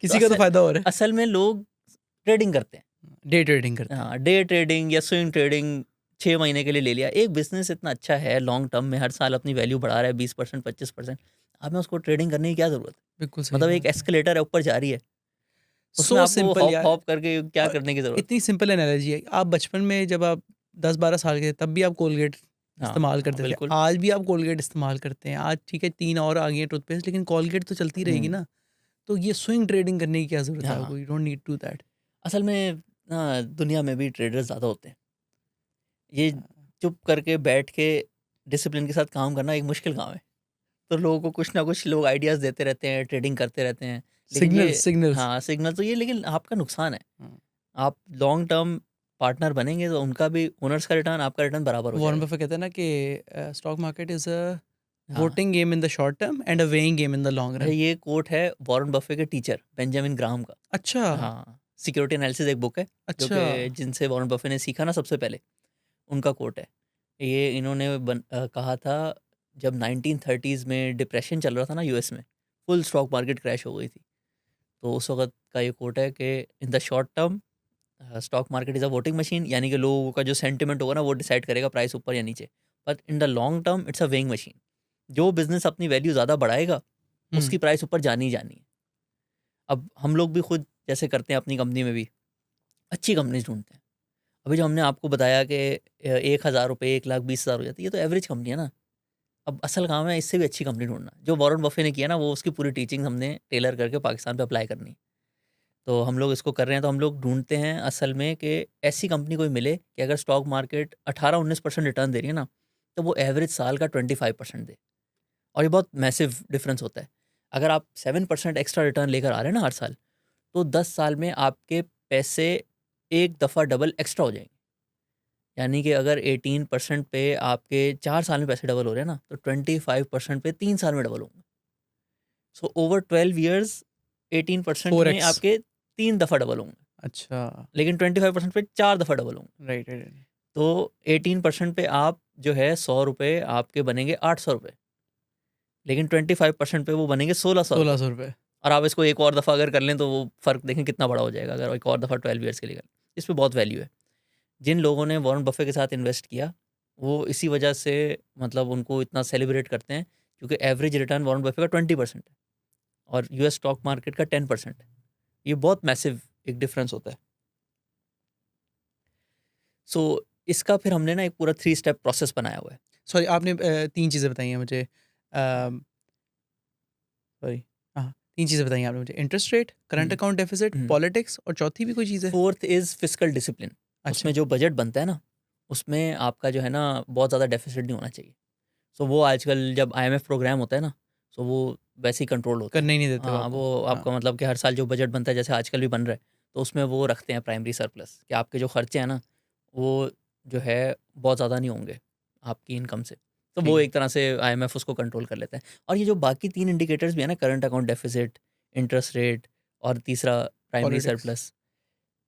किसी का तो फायदा हो रहा है। असल में लोग ट्रेडिंग करते हैं, डे ट्रेडिंग करते हैं। हाँ, डे ट्रेडिंग या स्विंग ट्रेडिंग 6 महीने के लिए ले लिया। एक बिजनेस इतना अच्छा है, लॉन्ग टर्म में हर साल अपनी वैल्यू बढ़ा रहा है 20% 25%, अब मैं उसको ट्रेडिंग करने की क्या ज़रूरत है? बिल्कुल सही मतलब एक बात है। एस्केलेटर है, ऊपर जा रही है, उसमें सो आपको सिंपल हॉप यार। हॉप करके क्या और करने की ज़रूरत है? इतनी सिंपल एनालॉजी है। आप बचपन में जब आप 10-12 साल के थे तब भी आप कोलगेट हाँ, इस्तेमाल हाँ, करते थे। बिल्कुल। आज भी आप कोलगेट इस्तेमाल करते हैं। आज ठीक है 3 और आ गई हैं टूथपेस्ट, लेकिन कोलगेट तो चलती रहेगी हुँ, ना। तो ये स्विंग ट्रेडिंग करने की क्या ज़रूरत है हाँ, आपको? You don't need to that. असल में दुनिया में भी ट्रेडर्स ज़्यादा होते हैं। ये चुप करके बैठ के डिसिप्लिन के साथ काम करना एक मुश्किल काम है। तो लोगों को कुछ ना कुछ लोग आइडियाज़ देते रहते हैं, ट्रेडिंग करते रहते हैं। लेकिन ये सिग्नल्स। हाँ, सिग्नल तो ये लेकिन आपका नुकसान है। हाँ। आप लॉन्ग टर्म पार्टनर बनेंगे तो उनका भी ओनर्स का रिटर्न, आपका रिटर्न बराबर हो वॉरेन जाएगा। बफेट कहते हैं ना कि स्टॉक मार्केट इज़ अ हाँ, voting game in the short term and a weighing game in the long भाई रन। ये कोट है वॉरेन बफे के टीचर बेंजामिन ग्राहम का। अच्छा, हाँ, सिक्योरिटी एनालिसिस एक बुक है, जो अच्छा। कि जिनसे वॉरेन बफे ने सीखा ना सबसे पहले, उनका कोट है। ये इन्होंने कहा था जब 1930s में डिप्रेशन चल रहा था ना यूएस में, फुल स्टॉक मार्केट क्रैश हो गई थी। तो उस वक़्त का ये कोट है कि in the short term stock market is a voting machine, यानी कि लोगों का जो सेंटिमेंट होगा ना वो डिसाइड करेगा प्राइस ऊपर या नीचे। But in the long term it's a weighing machine. जो बिज़नेस अपनी वैल्यू ज़्यादा बढ़ाएगा, हुँ। उसकी प्राइस ऊपर जानी ही जानी है। अब हम लोग भी खुद जैसे करते हैं अपनी कंपनी में भी, अच्छी कंपनीज़ ढूँढते हैं। अभी जो हमने आपको बताया कि ₹1000 1,20,000 हो जाती है, ये तो एवरेज कंपनी है ना। अब असल काम है इससे भी अच्छी कंपनी ढूँढना। जो वॉरेन बफे ने किया ना, वो उसकी पूरी टीचिंग हमने टेलर करके पाकिस्तान पे अप्लाई करनी है। तो हम लोग इसको कर रहे हैं, तो हम लोग ढूँढते हैं असल में कि ऐसी कंपनी कोई मिले कि अगर स्टॉक मार्केट 18-19% रिटर्न दे रही है ना, तो वो एवरेज साल का 25% दे। और ये बहुत मैसिव डिफरेंस होता है। अगर आप 7% एक्स्ट्रा रिटर्न लेकर आ रहे हैं ना हर साल, तो 10 साल में आपके पैसे एक दफ़ा डबल एक्स्ट्रा हो जाएँगे। यानी कि अगर 18% पे आपके 4 साल में पैसे डबल हो रहे हैं ना, तो 25% पे 3 साल में डबल होंगे। सो ओवर 12 ईयर्स 18% में 4x। आपके 3 दफ़ा डबल होंगे। अच्छा। लेकिन 25% पे 4 दफ़ा डबल होंगे। Right, right, right. तो 18% पे आप जो है ₹100 आपके बनेंगे ₹800, लेकिन 25% पे वो बनेंगे ₹1600। ₹1600। और आप इसको एक और दफ़ा अगर कर लें तो वो फ़र्क देखें कितना बड़ा हो जाएगा अगर एक और दफ़ा 12 ईयर्स के लिए करें। इस पे बहुत वैल्यू है। जिन लोगों ने वॉरेन बफे के साथ इन्वेस्ट किया, वो इसी वजह से मतलब उनको इतना सेलिब्रेट करते हैं, क्योंकि एवरेज रिटर्न वॉरेन बफे का 20% है और यूएस स्टॉक मार्केट का 10% है। ये बहुत मैसिव एक डिफरेंस होता है। सो इसका फिर हमने ना एक पूरा 3 स्टेप प्रोसेस बनाया हुआ है। सॉरी, आपने 3 चीज़ें बताई हैं मुझे। हाँ। सॉरी, हाँ, 3 चीज़ें बताई हैं आपने मुझे। इंटरेस्ट रेट, करंट हुँ, अकाउंट डेफ़िसिट, हुँ। पॉलिटिक्स, और चौथी भी कोई चीज़ है? Fourth is fiscal discipline. अच्छा। उसमें जो बजट बनता है ना, उसमें आपका जो है ना बहुत ज़्यादा डेफ़िसिट नहीं होना चाहिए। सो वो आजकल जब आईएमएफ प्रोग्राम होता है ना, सो वो वैसे ही कंट्रोल होता है। करने ही नहीं देते वो हाँ, आपको। वो हाँ। आपका मतलब कि हर साल जो बजट बनता है जैसे आजकल भी बन रहा है, तो उसमें वो रखते हैं प्राइमरी सरप्लस कि आपके जो खर्चे हैं ना, वो जो है बहुत ज़्यादा नहीं होंगे आपकी इनकम से। तो ठीक वो है। एक तरह से आईएमएफ उसको कंट्रोल कर लेता है। और ये जो बाकी 3 इंडिकेटर्स भी है ना, current account deficit, interest rate और तीसरा प्राइमरी पॉलिटिक्स। सरप्लस,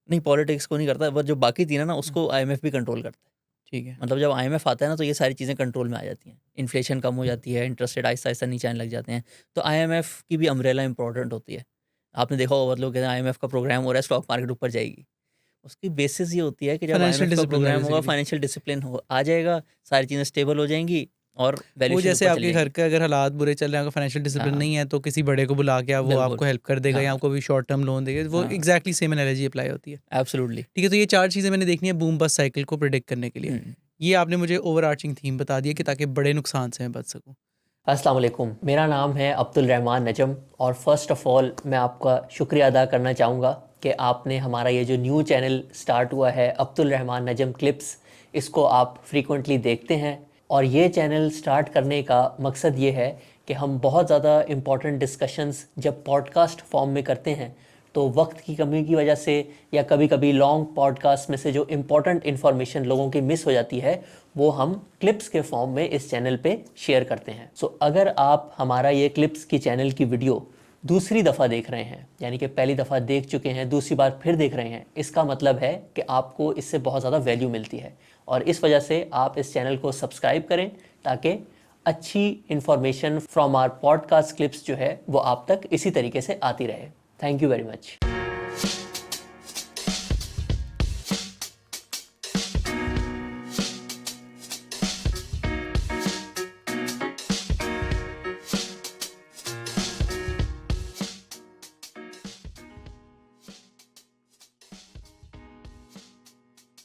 नहीं पॉलिटिक्स को नहीं करता, बट जो बाकी 3 है ना हुँ, उसको आईएमएफ भी कंट्रोल करता है। ठीक है। मतलब जब आईएमएफ आता है ना तो ये सारी चीज़ें कंट्रोल में आ जाती हैं। इन्फ्लेशन कम हो जाती है, इंटरेस्ट रेट आहिस्ता-आहिस्ता नीचे आने लग जाते हैं। तो आईएमएफ की भी अम्ब्रेला इम्पोर्टेंट होती है। आपने देखा होगा बहुत लोग कहते हैं आईएमएफ का प्रोग्राम हो रहा है, स्टॉक मार्केट ऊपर जाएगी। उसकी बेसिस ये होती है कि जब फाइनेंशियल आईएमएफ का डिसिप्लिन है प्रोग्राम होगा, बेसिकली। फाइनेंशियल डिसिप्लिन हो आ जाएगा, सारी चीज़ें स्टेबल हो जाएँगी और वो वैल्यूएशन जैसे ऊपर चली आपके घर जाएँगी। के अगर हालात बुरे चल रहे हैं, आपका फाइनेंशियल डिसिप्लिन हाँ, नहीं है, तो किसी बड़े को बुला के वो बिल्कुल। आपको हेल्प कर देगा या हाँ, आपको भी शॉर्ट टर्म लोन देगा। वो हाँ, एग्ज़ैक्टली सेम एनालॉजी अप्लाई होती है। एब्सोल्यूटली। ठीक है, तो ये 4 चीज़ें मैंने देखनी है बूम बस्ट साइकिल को प्रेडिक्ट करने के लिए। हुँ। ये आपने मुझे ओवरआर्चिंग थीम बता दी है कि ताकि बड़े नुकसान से मैं बच सकूँ। अस्सलाम वालेकुम, मेरा नाम है अब्दुल रहमान नजम और फ़र्स्ट ऑफ़ ऑल मैं आपका शुक्रिया अदा करना चाहूँगा कि आपने हमारा ये जो न्यू चैनल स्टार्ट हुआ है अब्दुल रहमान नजम क्लिप्स, इसको आप फ्रीक्वेंटली देखते हैं। और ये चैनल स्टार्ट करने का मकसद ये है कि हम बहुत ज़्यादा इम्पॉर्टेंट डिस्कशंस जब पॉडकास्ट फॉर्म में करते हैं, तो वक्त की कमी की वजह से या कभी कभी लॉन्ग पॉडकास्ट में से जो इम्पॉर्टेंट इन्फॉर्मेशन लोगों की मिस हो जाती है, वो हम क्लिप्स के फॉर्म में इस चैनल पे शेयर करते हैं। सो अगर आप हमारा ये क्लिप्स की चैनल की वीडियो दूसरी दफ़ा देख रहे हैं, यानी कि पहली दफ़ा देख चुके हैं, दूसरी बार फिर देख रहे हैं, इसका मतलब है कि आपको इससे बहुत ज़्यादा वैल्यू मिलती है और इस वजह से आप इस चैनल को सब्सक्राइब करें ताकि अच्छी information from our podcast clips जो है वो आप तक इसी तरीके से आती रहे। Thank you very much.